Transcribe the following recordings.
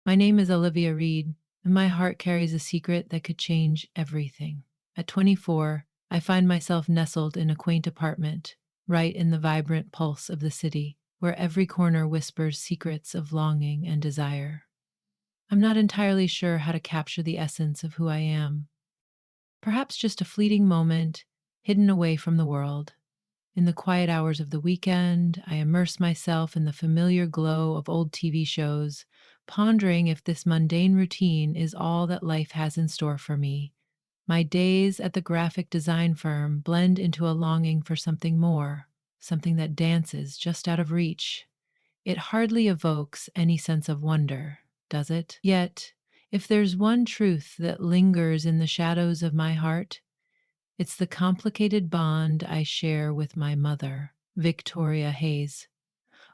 My name is Olivia Reed, and my heart carries a secret that could change everything. At 24, I find myself nestled in a quaint apartment, right in the vibrant pulse of the city, where every corner whispers secrets of longing and desire. I'm not entirely sure how to capture the essence of who I am. Perhaps just a fleeting moment, hidden away from the world. In the quiet hours of the weekend, I immerse myself in the familiar glow of old TV shows, pondering if this mundane routine is all that life has in store for me. My days at the graphic design firm blend into a longing for something more, something that dances just out of reach. It hardly evokes any sense of wonder, does it? Yet, if there's one truth that lingers in the shadows of my heart, it's the complicated bond I share with my mother, Victoria Hayes,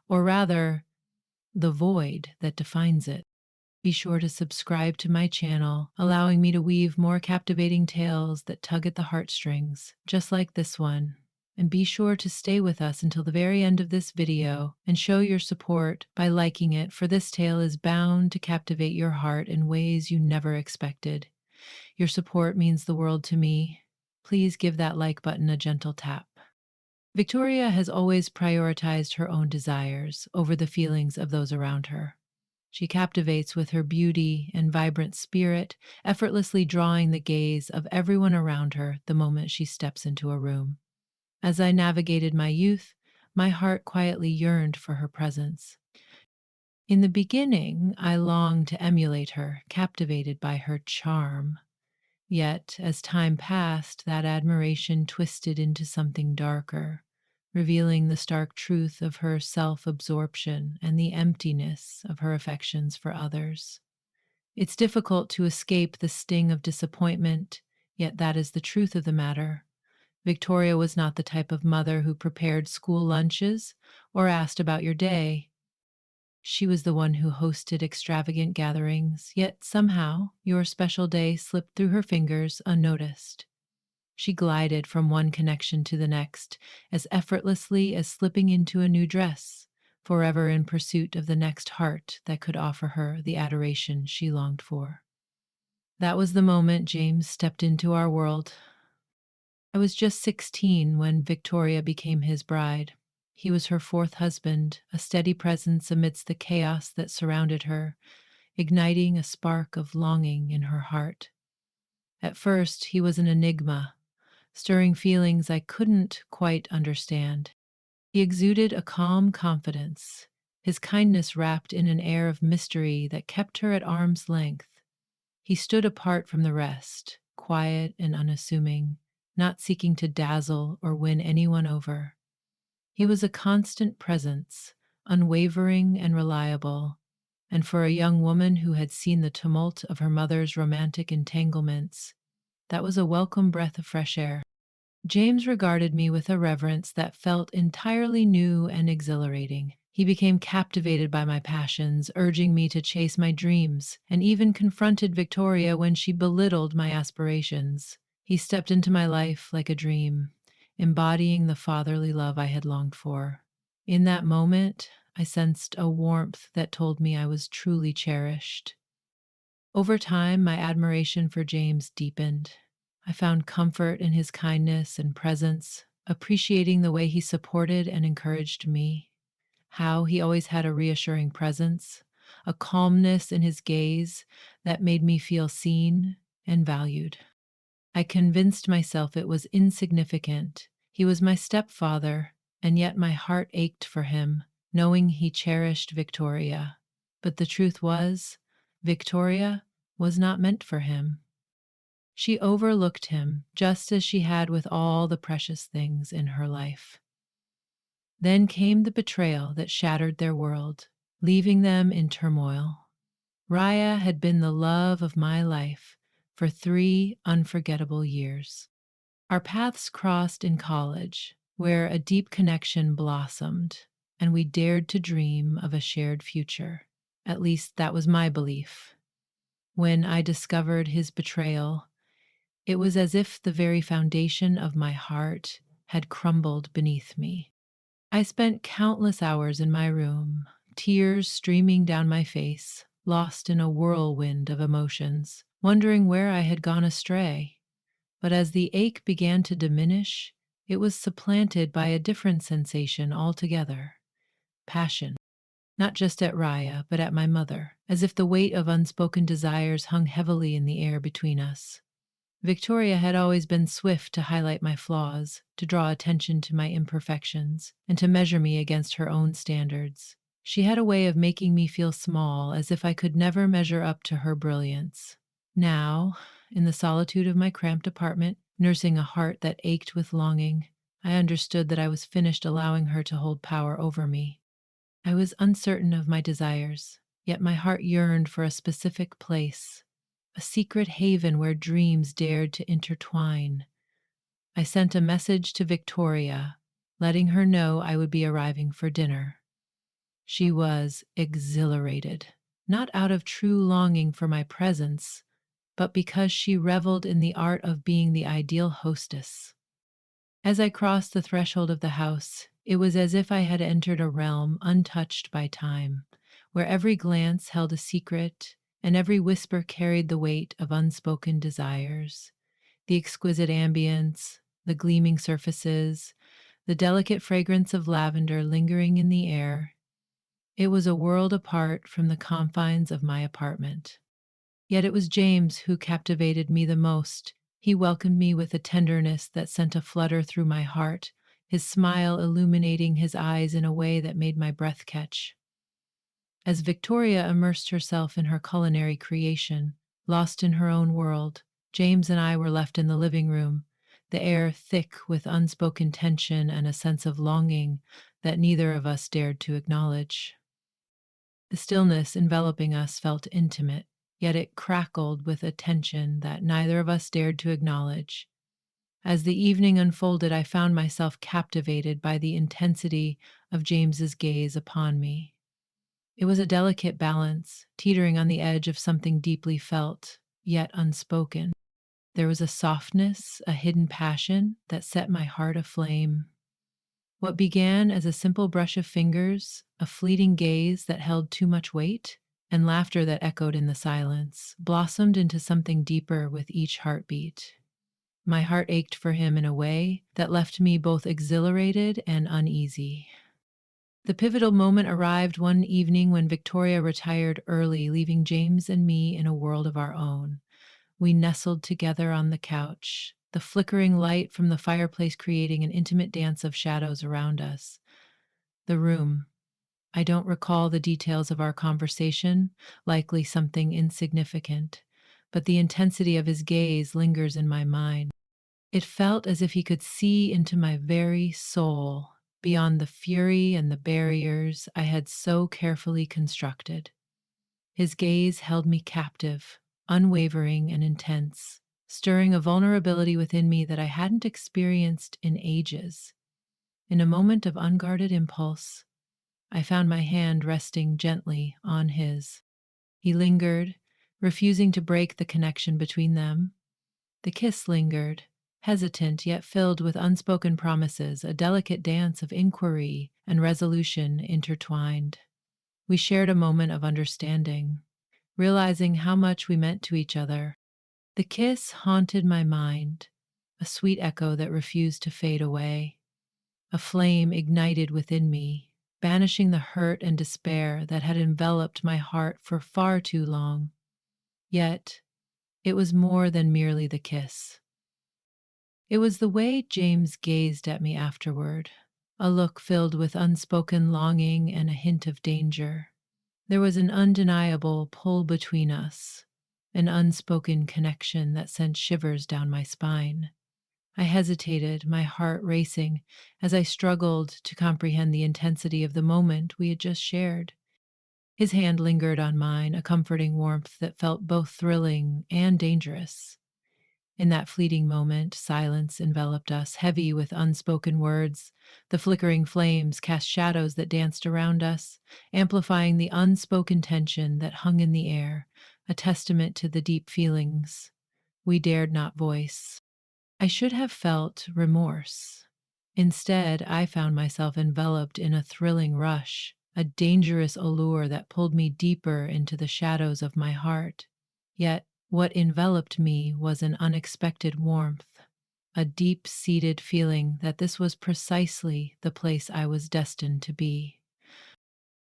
or rather, the void that defines it. Be sure to subscribe to my channel, allowing me to weave more captivating tales that tug at the heartstrings, just like this one. And be sure to stay with us until the very end of this video and show your support by liking it, for this tale is bound to captivate your heart in ways you never expected. Your support means the world to me. Please give that like button a gentle tap. Victoria has always prioritized her own desires over the feelings of those around her. She captivates with her beauty and vibrant spirit, effortlessly drawing the gaze of everyone around her the moment she steps into a room. As I navigated my youth, my heart quietly yearned for her presence. In the beginning, I longed to emulate her, captivated by her charm. Yet, as time passed, that admiration twisted into something darker, revealing the stark truth of her self absorption and the emptiness of her affections for others. It's difficult to escape the sting of disappointment, yet that is the truth of the matter. Victoria was not the type of mother who prepared school lunches or asked about your day. She was the one who hosted extravagant gatherings, yet somehow your special day slipped through her fingers unnoticed. She glided from one connection to the next, as effortlessly as slipping into a new dress, forever in pursuit of the next heart that could offer her the adoration she longed for. That was the moment James stepped into our world. I was just 16 when Victoria became his bride. He was her fourth husband, a steady presence amidst the chaos that surrounded her, igniting a spark of longing in her heart. At first, he was an enigma, stirring feelings I couldn't quite understand. He exuded a calm confidence, his kindness wrapped in an air of mystery that kept her at arm's length. He stood apart from the rest, quiet and unassuming, not seeking to dazzle or win anyone over. He was a constant presence, unwavering and reliable, and for a young woman who had seen the tumult of her mother's romantic entanglements, that was a welcome breath of fresh air. James regarded me with a reverence that felt entirely new and exhilarating. He became captivated by my passions, urging me to chase my dreams, and even confronted Victoria when she belittled my aspirations. He stepped into my life like a dream, embodying the fatherly love I had longed for. In that moment, I sensed a warmth that told me I was truly cherished. Over time, my admiration for James deepened. I found comfort in his kindness and presence, appreciating the way he supported and encouraged me, how he always had a reassuring presence, a calmness in his gaze that made me feel seen and valued. I convinced myself it was insignificant. He was my stepfather, and yet my heart ached for him, knowing he cherished Victoria. But the truth was, Victoria was not meant for him. She overlooked him, just as she had with all the precious things in her life. Then came the betrayal that shattered their world, leaving them in turmoil. Raya had been the love of my life for 3 unforgettable years. Our paths crossed in college, where a deep connection blossomed, and we dared to dream of a shared future. At least that was my belief. When I discovered his betrayal, it was as if the very foundation of my heart had crumbled beneath me. I spent countless hours in my room, tears streaming down my face, lost in a whirlwind of emotions, wondering where I had gone astray. But as the ache began to diminish, it was supplanted by a different sensation altogether: passion. Not just at Raya, but at my mother, as if the weight of unspoken desires hung heavily in the air between us. Victoria had always been swift to highlight my flaws, to draw attention to my imperfections, and to measure me against her own standards. She had a way of making me feel small, as if I could never measure up to her brilliance. Now, in the solitude of my cramped apartment, nursing a heart that ached with longing, I understood that I was finished allowing her to hold power over me. I was uncertain of my desires, yet my heart yearned for a specific place, a secret haven where dreams dared to intertwine. I sent a message to Victoria, letting her know I would be arriving for dinner. She was exhilarated, not out of true longing for my presence, but because she reveled in the art of being the ideal hostess. As I crossed the threshold of the house, it was as if I had entered a realm untouched by time, where every glance held a secret and every whisper carried the weight of unspoken desires. The exquisite ambience, the gleaming surfaces, the delicate fragrance of lavender lingering in the air. It was a world apart from the confines of my apartment. Yet it was James who captivated me the most. He welcomed me with a tenderness that sent a flutter through my heart, his smile illuminating his eyes in a way that made my breath catch. As Victoria immersed herself in her culinary creation, lost in her own world, James and I were left in the living room, the air thick with unspoken tension and a sense of longing that neither of us dared to acknowledge. The stillness enveloping us felt intimate, yet it crackled with a tension that neither of us dared to acknowledge. As the evening unfolded, I found myself captivated by the intensity of James's gaze upon me. It was a delicate balance, teetering on the edge of something deeply felt, yet unspoken. There was a softness, a hidden passion that set my heart aflame. What began as a simple brush of fingers, a fleeting gaze that held too much weight, and laughter that echoed in the silence, blossomed into something deeper with each heartbeat. My heart ached for him in a way that left me both exhilarated and uneasy. The pivotal moment arrived one evening when Victoria retired early, leaving James and me in a world of our own. We nestled together on the couch, the flickering light from the fireplace creating an intimate dance of shadows around us. The room. I don't recall the details of our conversation, likely something insignificant, but the intensity of his gaze lingers in my mind. It felt as if he could see into my very soul, beyond the fury and the barriers I had so carefully constructed. His gaze held me captive, unwavering and intense, stirring a vulnerability within me that I hadn't experienced in ages. In a moment of unguarded impulse, I found my hand resting gently on his. He lingered, refusing to break the connection between them. The kiss lingered, hesitant yet filled with unspoken promises, a delicate dance of inquiry and resolution intertwined. We shared a moment of understanding, realizing how much we meant to each other. The kiss haunted my mind, a sweet echo that refused to fade away. A flame ignited within me, banishing the hurt and despair that had enveloped my heart for far too long. Yet, it was more than merely the kiss. It was the way James gazed at me afterward, a look filled with unspoken longing and a hint of danger. There was an undeniable pull between us, an unspoken connection that sent shivers down my spine. I hesitated, my heart racing, as I struggled to comprehend the intensity of the moment we had just shared. His hand lingered on mine, a comforting warmth that felt both thrilling and dangerous. In that fleeting moment, silence enveloped us, heavy with unspoken words. The flickering flames cast shadows that danced around us, amplifying the unspoken tension that hung in the air, a testament to the deep feelings we dared not voice. I should have felt remorse. Instead, I found myself enveloped in a thrilling rush, a dangerous allure that pulled me deeper into the shadows of my heart. Yet, what enveloped me was an unexpected warmth, a deep seated feeling that this was precisely the place I was destined to be.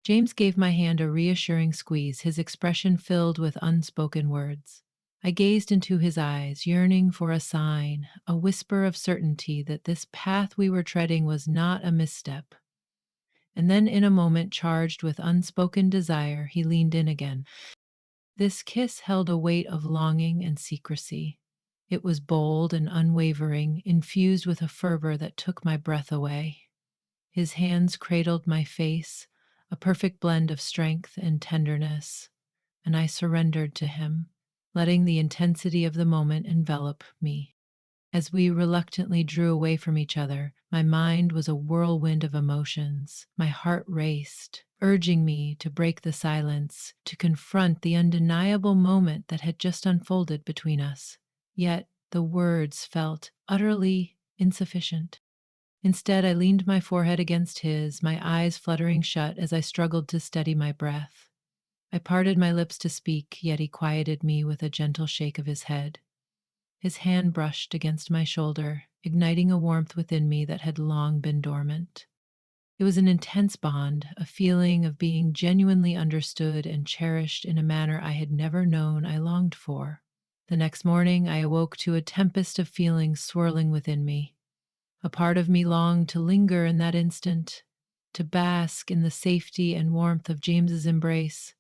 James gave my hand a reassuring squeeze, his expression filled with unspoken words. I gazed into his eyes, yearning for a sign, a whisper of certainty that this path we were treading was not a misstep. And then, in a moment charged with unspoken desire, he leaned in again. This kiss held a weight of longing and secrecy. It was bold and unwavering, infused with a fervor that took my breath away. His hands cradled my face, a perfect blend of strength and tenderness, and I surrendered to him, letting the intensity of the moment envelop me. As we reluctantly drew away from each other, my mind was a whirlwind of emotions. My heart raced, urging me to break the silence, to confront the undeniable moment that had just unfolded between us. Yet the words felt utterly insufficient. Instead, I leaned my forehead against his, my eyes fluttering shut as I struggled to steady my breath. I parted my lips to speak, yet he quieted me with a gentle shake of his head. His hand brushed against my shoulder, igniting a warmth within me that had long been dormant. It was an intense bond, a feeling of being genuinely understood and cherished in a manner I had never known I longed for. The next morning, I awoke to a tempest of feelings swirling within me. A part of me longed to linger in that instant, to bask in the safety and warmth of James's embrace,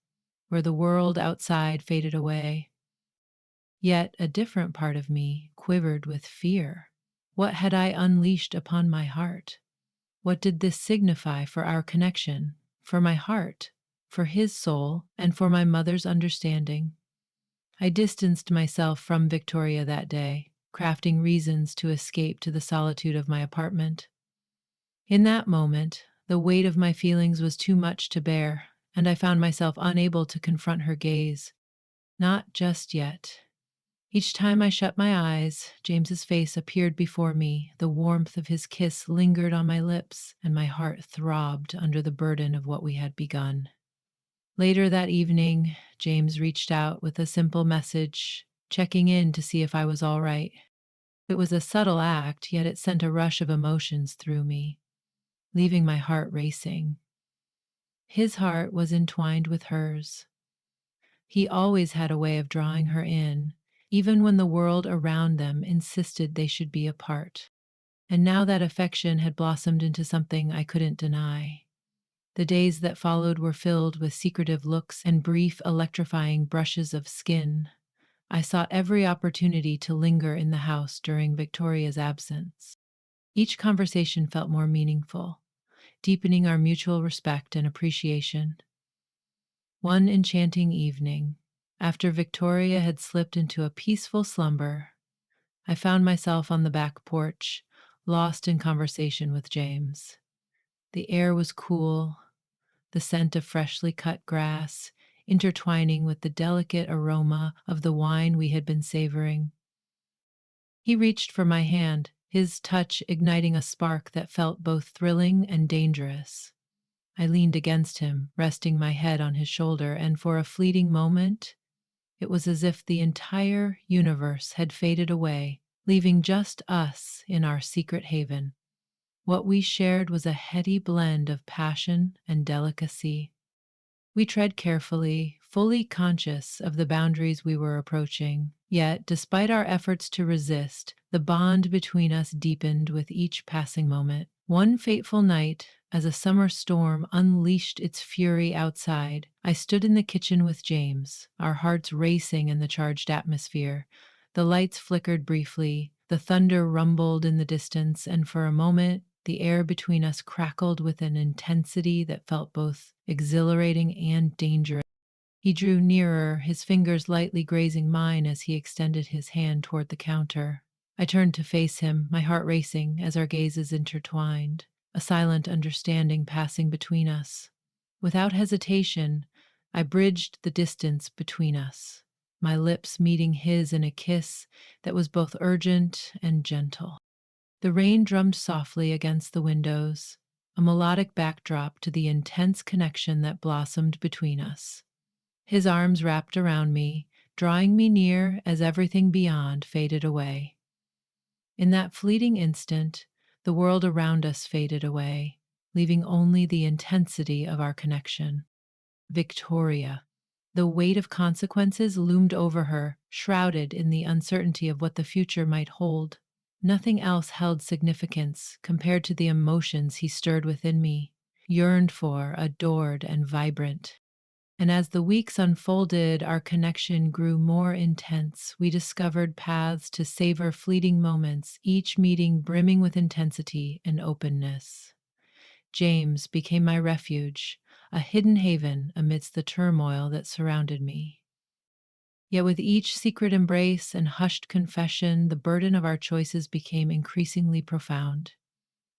where the world outside faded away. Yet a different part of me quivered with fear. What had I unleashed upon my heart? What did this signify for our connection, for my heart, for his soul, and for my mother's understanding? I distanced myself from Victoria that day, crafting reasons to escape to the solitude of my apartment. In that moment, the weight of my feelings was too much to bear, and I found myself unable to confront her gaze. Not just yet. Each time I shut my eyes, James's face appeared before me, the warmth of his kiss lingered on my lips, and my heart throbbed under the burden of what we had begun. Later that evening, James reached out with a simple message, checking in to see if I was all right. It was a subtle act, yet it sent a rush of emotions through me, leaving my heart racing. His heart was entwined with hers. He always had a way of drawing her in, even when the world around them insisted they should be apart. And now that affection had blossomed into something I couldn't deny. The days that followed were filled with secretive looks and brief, electrifying brushes of skin. I sought every opportunity to linger in the house during Victoria's absence. Each conversation felt more meaningful, deepening our mutual respect and appreciation. One enchanting evening, after Victoria had slipped into a peaceful slumber, I found myself on the back porch, lost in conversation with James. The air was cool, the scent of freshly cut grass intertwining with the delicate aroma of the wine we had been savoring. He reached for my hand, his touch igniting a spark that felt both thrilling and dangerous. I leaned against him, resting my head on his shoulder, and for a fleeting moment, it was as if the entire universe had faded away, leaving just us in our secret haven. What we shared was a heady blend of passion and delicacy. We tread carefully, fully conscious of the boundaries we were approaching. Yet, despite our efforts to resist, the bond between us deepened with each passing moment. One fateful night, as a summer storm unleashed its fury outside, I stood in the kitchen with James, our hearts racing in the charged atmosphere. The lights flickered briefly, the thunder rumbled in the distance, and for a moment, the air between us crackled with an intensity that felt both exhilarating and dangerous. He drew nearer, his fingers lightly grazing mine as he extended his hand toward the counter. I turned to face him, my heart racing as our gazes intertwined, a silent understanding passing between us. Without hesitation, I bridged the distance between us, my lips meeting his in a kiss that was both urgent and gentle. The rain drummed softly against the windows, a melodic backdrop to the intense connection that blossomed between us. His arms wrapped around me, drawing me near as everything beyond faded away. In that fleeting instant, the world around us faded away, leaving only the intensity of our connection. Victoria. The weight of consequences loomed over her, shrouded in the uncertainty of what the future might hold. Nothing else held significance compared to the emotions he stirred within me, yearned for, adored, and vibrant. And as the weeks unfolded, our connection grew more intense. We discovered paths to savor fleeting moments, each meeting brimming with intensity and openness. James became my refuge, a hidden haven amidst the turmoil that surrounded me. Yet with each secret embrace and hushed confession, the burden of our choices became increasingly profound.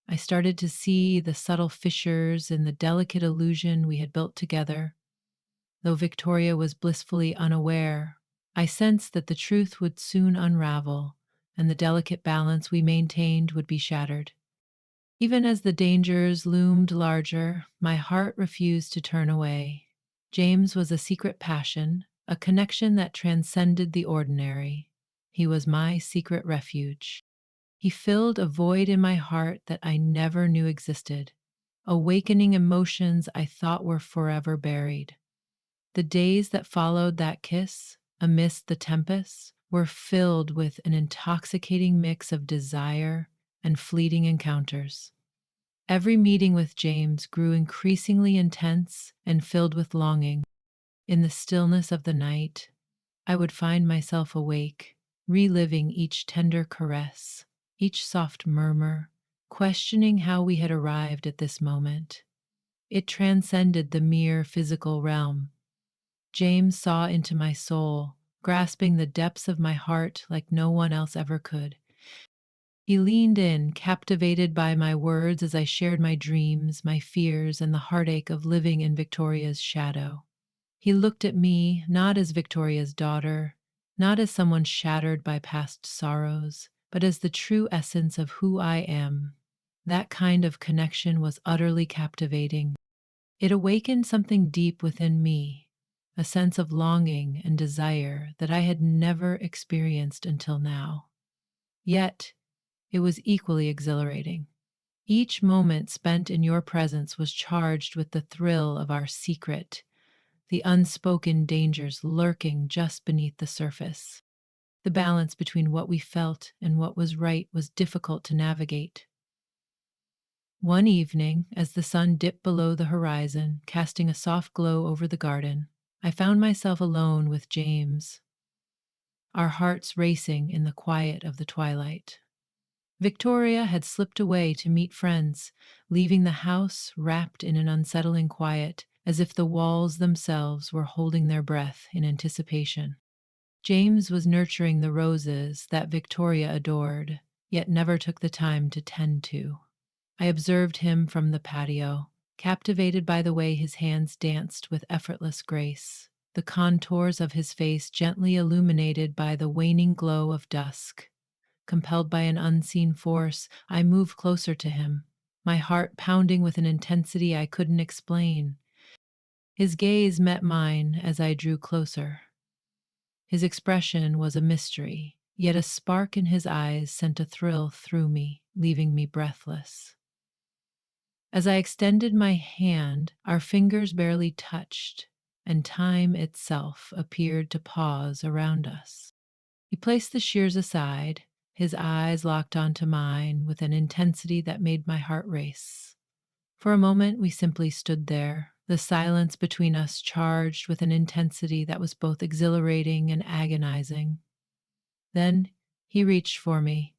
I started to see the subtle fissures in the delicate illusion we had built together. Though Victoria was blissfully unaware, I sensed that the truth would soon unravel, and the delicate balance we maintained would be shattered. Even as the dangers loomed larger, my heart refused to turn away. James was a secret passion, a connection that transcended the ordinary. He was my secret refuge. He filled a void in my heart that I never knew existed, awakening emotions I thought were forever buried. The days that followed that kiss, amidst the tempests, were filled with an intoxicating mix of desire and fleeting encounters. Every meeting with James grew increasingly intense and filled with longing. In the stillness of the night, I would find myself awake, reliving each tender caress, each soft murmur, questioning how we had arrived at this moment. It transcended the mere physical realm. James saw into my soul, grasping the depths of my heart like no one else ever could. He leaned in, captivated by my words as I shared my dreams, my fears, and the heartache of living in Victoria's shadow. He looked at me not as Victoria's daughter, not as someone shattered by past sorrows, but as the true essence of who I am. That kind of connection was utterly captivating. It awakened something deep within me, a sense of longing and desire that I had never experienced until now. Yet, it was equally exhilarating. Each moment spent in your presence was charged with the thrill of our secret, the unspoken dangers lurking just beneath the surface. The balance between what we felt and what was right was difficult to navigate. One evening, as the sun dipped below the horizon, casting a soft glow over the garden, I found myself alone with James, our hearts racing in the quiet of the twilight. Victoria had slipped away to meet friends, leaving the house wrapped in an unsettling quiet, as if the walls themselves were holding their breath in anticipation. James was nurturing the roses that Victoria adored, yet never took the time to tend to. I observed him from the patio, captivated by the way his hands danced with effortless grace, the contours of his face gently illuminated by the waning glow of dusk. Compelled by an unseen force, I moved closer to him, my heart pounding with an intensity I couldn't explain. His gaze met mine as I drew closer. His expression was a mystery, yet a spark in his eyes sent a thrill through me, leaving me breathless. As I extended my hand, our fingers barely touched, and time itself appeared to pause around us. He placed the shears aside, his eyes locked onto mine with an intensity that made my heart race. For a moment, we simply stood there, the silence between us charged with an intensity that was both exhilarating and agonizing. Then he reached for me,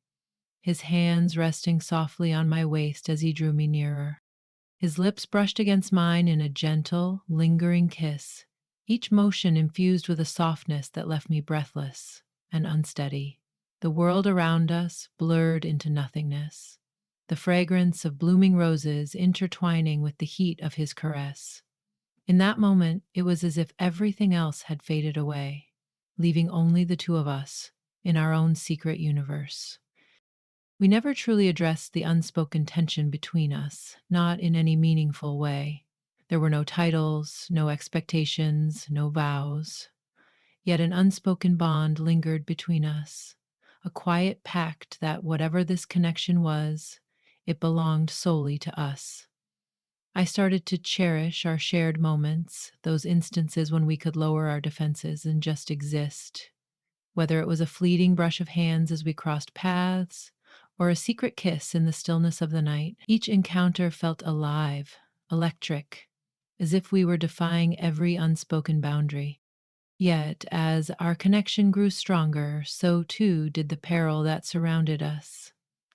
his hands resting softly on my waist as he drew me nearer. His lips brushed against mine in a gentle, lingering kiss, each motion infused with a softness that left me breathless and unsteady. The world around us blurred into nothingness, the fragrance of blooming roses intertwining with the heat of his caress. In that moment, it was as if everything else had faded away, leaving only the two of us in our own secret universe. We never truly addressed the unspoken tension between us, not in any meaningful way. There were no titles, no expectations, no vows. Yet an unspoken bond lingered between us, a quiet pact that whatever this connection was, it belonged solely to us. I started to cherish our shared moments, those instances when we could lower our defenses and just exist. Whether it was a fleeting brush of hands as we crossed paths, or a secret kiss in the stillness of the night, each encounter felt alive, electric, as if we were defying every unspoken boundary. Yet, as our connection grew stronger, so too did the peril that surrounded us.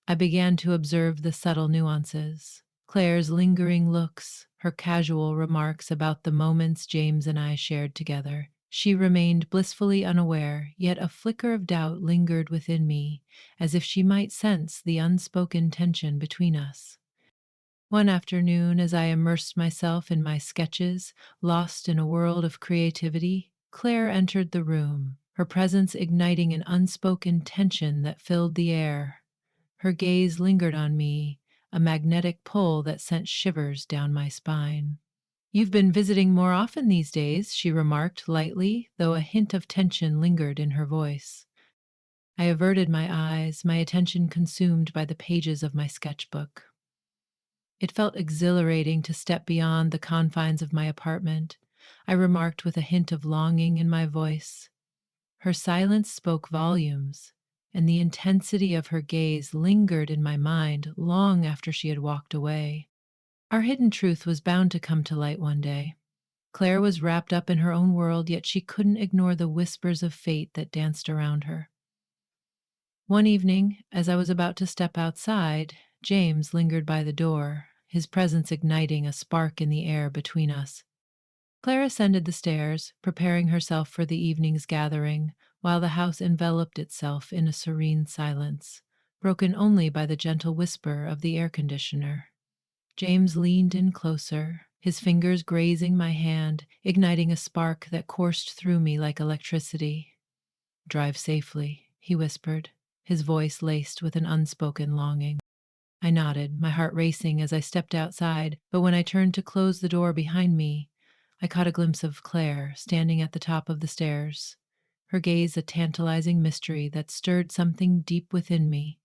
I began to observe the subtle nuances. Claire's lingering looks, her casual remarks about the moments James and I shared together. She remained blissfully unaware, yet a flicker of doubt lingered within me, as if she might sense the unspoken tension between us. One afternoon, as I immersed myself in my sketches, lost in a world of creativity, Claire entered the room, her presence igniting an unspoken tension that filled the air. Her gaze lingered on me, a magnetic pull that sent shivers down my spine. "You've been visiting more often these days," she remarked lightly, though a hint of tension lingered in her voice. I averted my eyes, my attention consumed by the pages of my sketchbook. It felt exhilarating to step beyond the confines of my apartment, I remarked with a hint of longing in my voice. Her silence spoke volumes, and the intensity of her gaze lingered in my mind long after she had walked away. Our hidden truth was bound to come to light one day. Claire was wrapped up in her own world, yet she couldn't ignore the whispers of fate that danced around her. One evening, as I was about to step outside, James lingered by the door, his presence igniting a spark in the air between us. Claire ascended the stairs, preparing herself for the evening's gathering, while the house enveloped itself in a serene silence, broken only by the gentle whisper of the air conditioner. James leaned in closer, his fingers grazing my hand, igniting a spark that coursed through me like electricity. "Drive safely," he whispered, his voice laced with an unspoken longing. I nodded, my heart racing as I stepped outside, but when I turned to close the door behind me, I caught a glimpse of Claire standing at the top of the stairs, her gaze a tantalizing mystery that stirred something deep within me.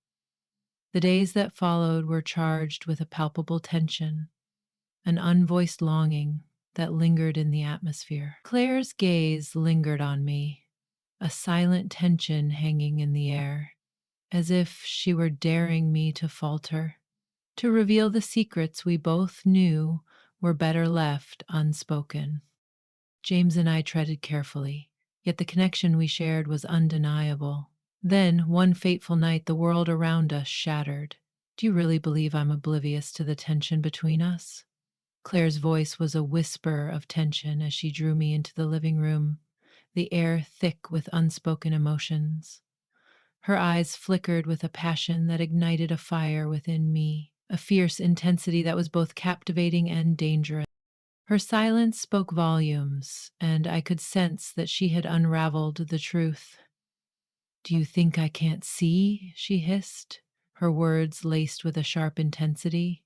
The days that followed were charged with a palpable tension, an unvoiced longing that lingered in the atmosphere. Claire's gaze lingered on me, a silent tension hanging in the air, as if she were daring me to falter, to reveal the secrets we both knew were better left unspoken. James and I treaded carefully, yet the connection we shared was undeniable. Then, one fateful night, the world around us shattered. "Do you really believe I'm oblivious to the tension between us?" Claire's voice was a whisper of tension as she drew me into the living room, the air thick with unspoken emotions. Her eyes flickered with a passion that ignited a fire within me, a fierce intensity that was both captivating and dangerous. Her silence spoke volumes, and I could sense that she had unraveled the truth. "Do you think I can't see?" she hissed, her words laced with a sharp intensity.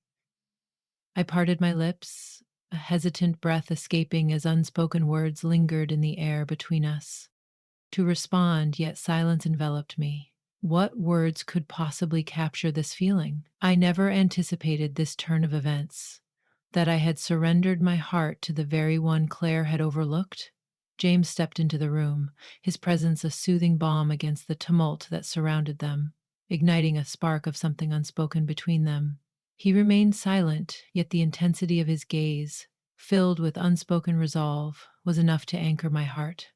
I parted my lips, a hesitant breath escaping as unspoken words lingered in the air between us. To respond, yet silence enveloped me. What words could possibly capture this feeling? I never anticipated this turn of events, that I had surrendered my heart to the very one Claire had overlooked. James stepped into the room, his presence a soothing balm against the tumult that surrounded them, igniting a spark of something unspoken between them. He remained silent, yet the intensity of his gaze, filled with unspoken resolve, was enough to anchor my heart.